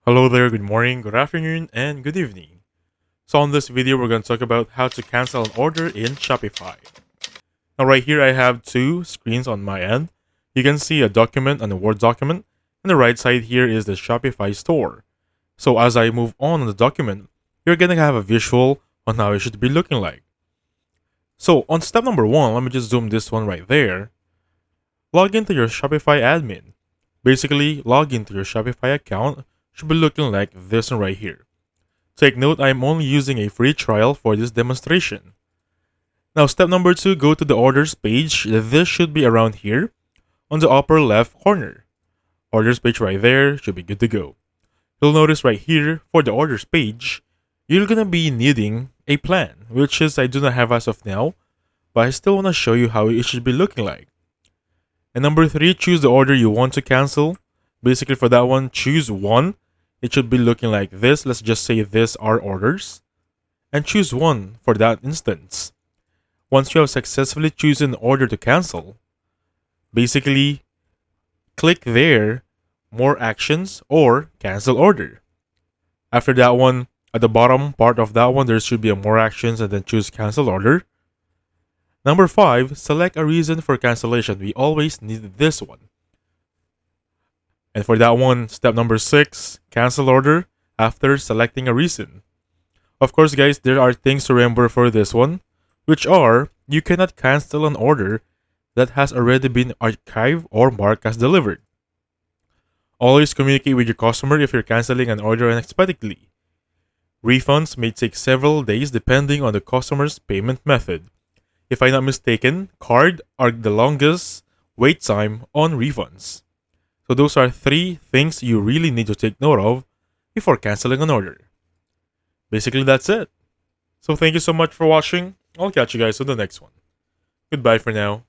Hello there, good morning, good afternoon, and good evening. So on this video, we're going to talk about how to cancel an order in Shopify. Now right here, I have two screens on my end. You can see a document and a Word document. And the right side here is the Shopify store. So as I move on the document, you're going to have a visual on how it should be looking like. So on step number one, let me just zoom this one right there. Log into your Shopify admin. Basically, log into your Shopify account should be looking like this one right here. Take note, I am only using a free trial for this demonstration. Now, step number two, go to the orders page. This should be around here on the upper left corner. Orders page right there should be good to go. You'll notice right here for the orders page, you're gonna be needing a plan, which is I do not have as of now, but I still wanna show you how it should be looking like. And number three, choose the order you want to cancel. Basically, for that one, choose one. It should be looking like this. Let's just say these are orders. And choose one for that instance. Once you have successfully chosen order to cancel, basically click there, more actions, or cancel order. After that one, at the bottom part of that one, there should be a more actions and then choose cancel order. Number five, select a reason for cancellation. We always need this one. And for that one, step number six, cancel order after selecting a reason. Of course, guys, there are things to remember for this one, which are you cannot cancel an order that has already been archived or marked as delivered. Always communicate with your customer if you're canceling an order unexpectedly. Refunds may take several days depending on the customer's payment method. If I'm not mistaken, card are the longest wait time on refunds. So those are three things you really need to take note of before canceling an order. Basically, that's it. So thank you so much for watching. I'll catch you guys on the next one. Goodbye for now.